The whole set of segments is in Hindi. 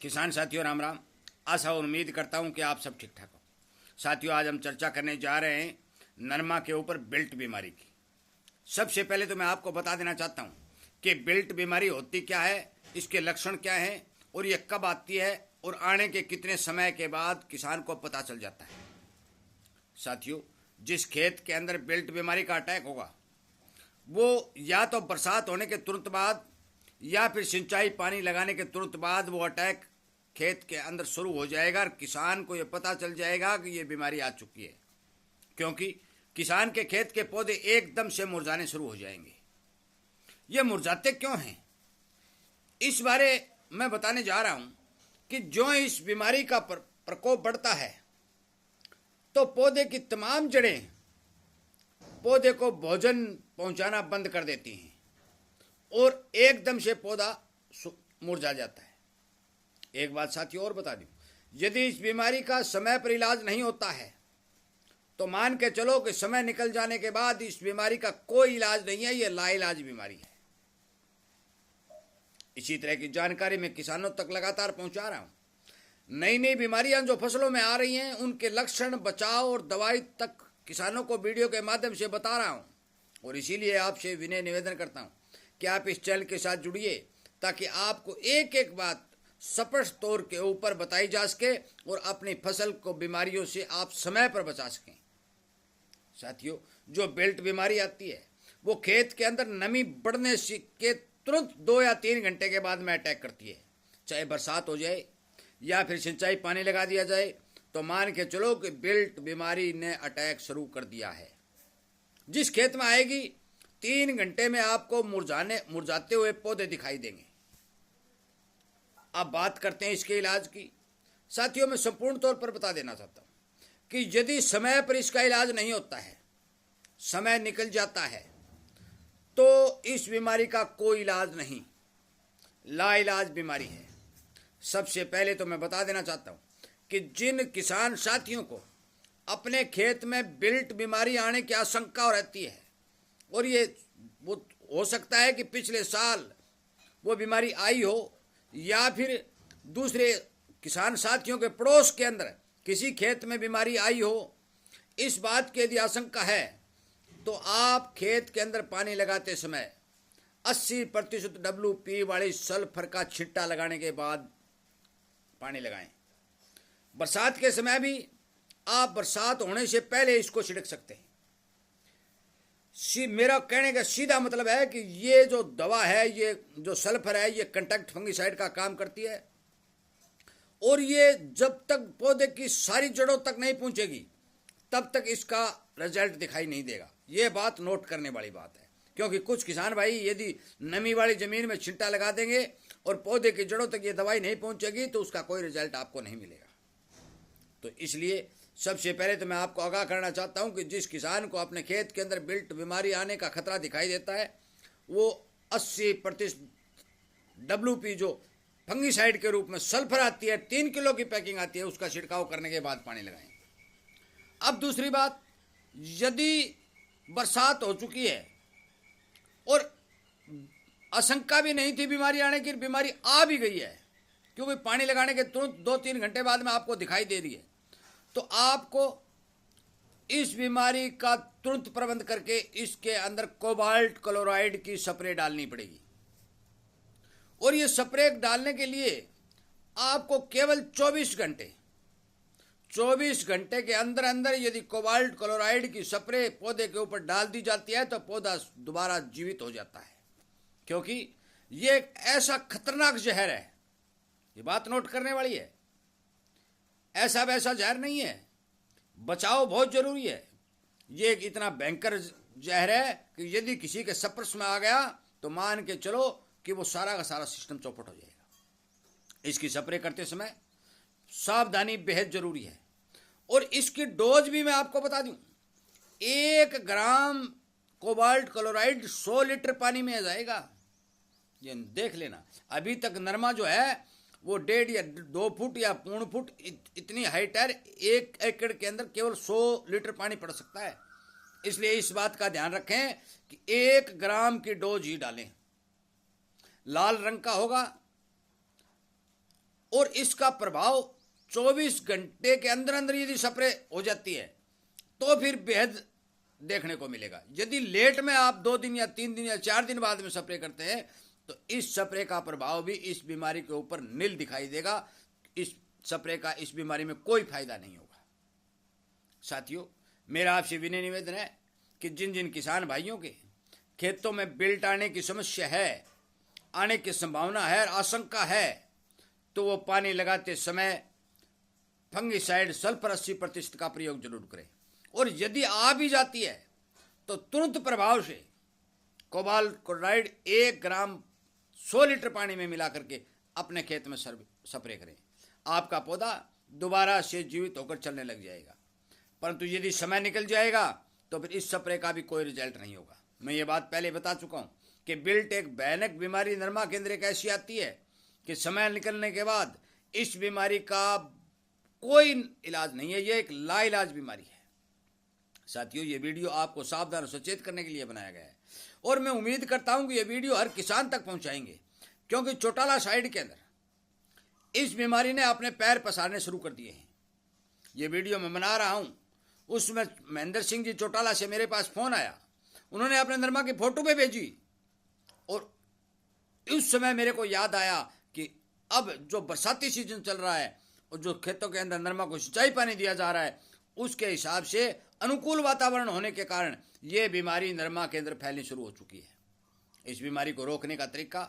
किसान साथियों राम राम। आशा और उम्मीद करता हूं कि आप सब ठीक ठाक हो। साथियों, आज हम चर्चा करने जा रहे हैं नरमा के ऊपर बेल्ट बीमारी की। सबसे पहले तो मैं आपको बता देना चाहता हूं कि बेल्ट बीमारी होती क्या है, इसके लक्षण क्या हैं और ये कब आती है और आने के कितने समय के बाद किसान को पता चल जाता है। साथियों, जिस खेत के अंदर बेल्ट बीमारी का अटैक होगा वो या तो बरसात होने के तुरंत बाद या फिर सिंचाई पानी लगाने के तुरंत बाद वो अटैक खेत के अंदर शुरू हो जाएगा और किसान को ये पता चल जाएगा कि ये बीमारी आ चुकी है, क्योंकि किसान के खेत के पौधे एकदम से मुरझाने शुरू हो जाएंगे। ये मुरझाते क्यों हैं, इस बारे मैं बताने जा रहा हूं कि जो इस बीमारी का प्रकोप बढ़ता है तो पौधे की तमाम जड़ें पौधे को भोजन पहुंचाना बंद कर देती हैं और एकदम से पौधा मुरझा जाता है। एक बात साथियों और बता दूं, यदि इस बीमारी का समय पर इलाज नहीं होता है तो मान के चलो कि समय निकल जाने के बाद इस बीमारी का कोई इलाज नहीं है, यह लाइलाज बीमारी है। इसी तरह की जानकारी मैं किसानों तक लगातार पहुंचा रहा हूं। नई नई बीमारियां जो फसलों में आ रही हैं उनके लक्षण, बचाव और दवाई तक किसानों को वीडियो के माध्यम से बता रहा हूं और इसीलिए आपसे विनय निवेदन करता हूं कि आप इस चैनल के साथ जुड़िए ताकि आपको एक एक बात स्पष्ट तौर के ऊपर बताई जा सके और अपनी फसल को बीमारियों से आप समय पर बचा सकें। साथियों, जो बेल्ट बीमारी आती है वो खेत के अंदर नमी बढ़ने के तुरंत 2 या 3 घंटे के बाद में अटैक करती है। चाहे बरसात हो जाए या फिर सिंचाई पानी लगा दिया जाए तो मान के चलो कि बेल्ट बीमारी ने अटैक शुरू कर दिया है। जिस खेत में आएगी 3 घंटे में आपको मुरझाते हुए पौधे दिखाई देंगे। अब बात करते हैं इसके इलाज की। साथियों, मैं संपूर्ण तौर पर बता देना चाहता हूं कि यदि समय पर इसका इलाज नहीं होता है, समय निकल जाता है, तो इस बीमारी का कोई इलाज नहीं, लाइलाज बीमारी है। सबसे पहले तो मैं बता देना चाहता हूं कि जिन किसान साथियों को अपने खेत में बेल्ट बीमारी आने की आशंका रहती है और ये वो हो सकता है कि पिछले साल वो बीमारी आई हो या फिर दूसरे किसान साथियों के पड़ोस के अंदर किसी खेत में बीमारी आई हो, इस बात की यदि आशंका है तो आप खेत के अंदर पानी लगाते समय 80% WP वाली सल्फर का छिट्टा लगाने के बाद पानी लगाएं। बरसात के समय भी आप बरसात होने से पहले इसको छिड़क सकते हैं। मेरा कहने का सीधा मतलब है कि ये जो दवा है, ये जो सल्फर है, ये कंटैक्ट फंगिसाइड का काम करती है और ये जब तक पौधे की सारी जड़ों तक नहीं पहुंचेगी तब तक इसका रिजल्ट दिखाई नहीं देगा। ये बात नोट करने वाली बात है, क्योंकि कुछ किसान भाई यदि नमी वाली जमीन में छिट्टा लगा देंगे और पौधे की जड़ों तक ये दवाई नहीं पहुंचेगी तो उसका कोई रिजल्ट आपको नहीं मिलेगा। तो इसलिए सबसे पहले तो मैं आपको आगाह करना चाहता हूं कि जिस किसान को अपने खेत के अंदर बेल्ट बीमारी आने का खतरा दिखाई देता है वो 80% WP जो फंगिसाइड के रूप में सल्फर आती है, 3 किलो की पैकिंग आती है, उसका छिड़काव करने के बाद पानी लगाएं। अब दूसरी बात, यदि बरसात हो चुकी है और आशंका भी नहीं थी बीमारी आने की, बीमारी आ भी गई है क्योंकि पानी लगाने के तुरंत 2-3 घंटे बाद में आपको दिखाई दे रही है, तो आपको इस बीमारी का तुरंत प्रबंध करके इसके अंदर कोबाल्ट क्लोराइड की स्प्रे डालनी पड़ेगी। और ये स्प्रे डालने के लिए आपको केवल 24 घंटे के अंदर अंदर यदि कोबाल्ट क्लोराइड की स्प्रे पौधे के ऊपर डाल दी जाती है तो पौधा दोबारा जीवित हो जाता है, क्योंकि ये एक ऐसा खतरनाक जहर है। ये बात नोट करने वाली है, ऐसा वैसा जहर नहीं है, बचाव बहुत जरूरी है। ये एक इतना भयंकर जहर है कि यदि किसी के संपर्क में आ गया तो मान के चलो कि वो सारा का सारा सिस्टम चौपट हो जाएगा। इसकी स्प्रे करते समय सावधानी बेहद जरूरी है और इसकी डोज भी मैं आपको बता दूं, 1 ग्राम कोबाल्ट क्लोराइड 100 लीटर पानी में आ जाएगा। ये देख लेना, अभी तक नरमा जो है वो 1.5 या 2 फुट या 1.25 फुट इतनी हाइट है, 1 एकड़ के अंदर केवल 100 लीटर पानी पड़ सकता है। इसलिए इस बात का ध्यान रखें कि 1 ग्राम की डोज ही डालें। लाल रंग का होगा और इसका प्रभाव 24 घंटे के अंदर अंदर यदि स्प्रे हो जाती है तो फिर बेहद देखने को मिलेगा। यदि लेट में आप 2 दिन या 3 दिन या 4 दिन बाद में स्प्रे करते हैं तो इस स्प्रे का प्रभाव भी इस बीमारी के ऊपर नील दिखाई देगा। इस स्प्रे का इस बीमारी में कोई फायदा नहीं होगा। साथियों, मेरा आपसे विनय निवेदन है कि जिन जिन किसान भाइयों के खेतों में बिल्ट आने की समस्या है, आने की संभावना है, आशंका है, तो वो पानी लगाते समय फंगिसाइड सल्फर 80% का प्रयोग जरूर करें। और यदि आ भी जाती है तो तुरंत प्रभाव से कोबाल्ट क्लोराइड 1 ग्राम 100 लीटर पानी में मिला करके अपने खेत में स्प्रे करें। आपका पौधा दोबारा से जीवित होकर चलने लग जाएगा। परंतु यदि समय निकल जाएगा तो फिर इस स्प्रे का भी कोई रिजल्ट नहीं होगा। मैं ये बात पहले बता चुका हूँ कि बिल्ट एक भयानक बीमारी नरमा के अंदर एक ऐसी आती है कि समय निकलने के बाद इस बीमारी का कोई इलाज नहीं है। ये एक लाइलाज बीमारी है। साथियों, ये वीडियो आपको सावधान और सचेत करने के लिए बनाया गया है और मैं उम्मीद करता हूं कि ये वीडियो हर किसान तक पहुंचाएंगे, क्योंकि चौटाला साइड के अंदर इस बीमारी ने अपने पैर पसारने शुरू कर दिए हैं। ये वीडियो मैं बना रहा हूं, उसमें महेंद्र सिंह जी चौटाला से मेरे पास फोन आया। उन्होंने अपने नरमा की फोटो पे भेजी और उस समय मेरे को याद आया कि अब जो बरसाती सीजन चल रहा है और जो खेतों के अंदर नरमा को सिंचाई पानी दिया जा रहा है, उसके हिसाब से अनुकूल वातावरण होने के कारण ये बीमारी नरमा के अंदर फैलनी शुरू हो चुकी है। इस बीमारी को रोकने का तरीका,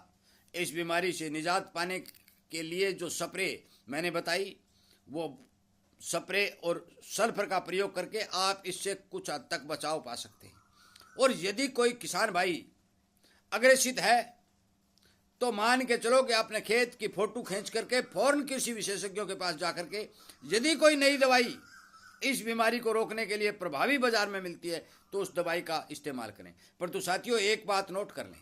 इस बीमारी से निजात पाने के लिए जो स्प्रे मैंने बताई, वो स्प्रे और सल्फर का प्रयोग करके आप इससे कुछ हद तक बचाव पा सकते हैं। और यदि कोई किसान भाई अग्रेसित है तो मान के चलो कि अपने खेत की फोटो खींच करके फौरन कृषि विशेषज्ञों के पास जाकर के यदि कोई नई दवाई इस बीमारी को रोकने के लिए प्रभावी बाजार में मिलती है तो उस दवाई का इस्तेमाल करें। परंतु साथियों, एक बात नोट कर लें,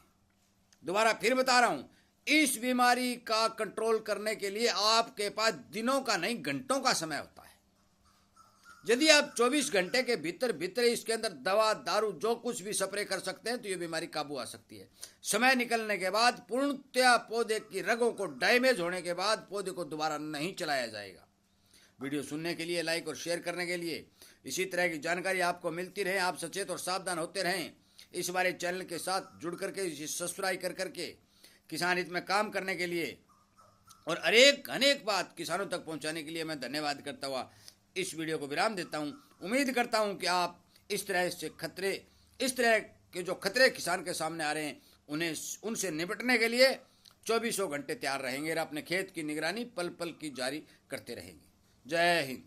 दोबारा फिर बता रहा हूं, इस बीमारी का कंट्रोल करने के लिए आपके पास दिनों का नहीं घंटों का समय होता है। यदि आप 24 घंटे के भीतर भीतर इसके अंदर दवा दारू जो कुछ भी स्प्रे कर सकते हैं तो ये बीमारी काबू आ सकती है। समय निकलने के बाद पूर्णतया पौधे की रगों को डैमेज होने के बाद पौधे को दोबारा नहीं चलाया जाएगा। वीडियो सुनने के लिए, लाइक और शेयर करने के लिए, इसी तरह की जानकारी आपको मिलती रहे, आप सचेत और सावधान होते रहें, इस बारे चैनल के साथ जुड़ करके इसे सब्सक्राइब कर करके किसान हित में काम करने के लिए और अनेक बात किसानों तक पहुंचाने के लिए मैं धन्यवाद करता हुआ इस वीडियो को विराम देता हूं। उम्मीद करता हूं कि आप इस तरह के जो खतरे किसान के सामने आ रहे हैं उनसे निपटने के लिए 24 घंटे तैयार रहेंगे और अपने खेत की निगरानी पल पल की जारी करते रहेंगे। जय हिंद।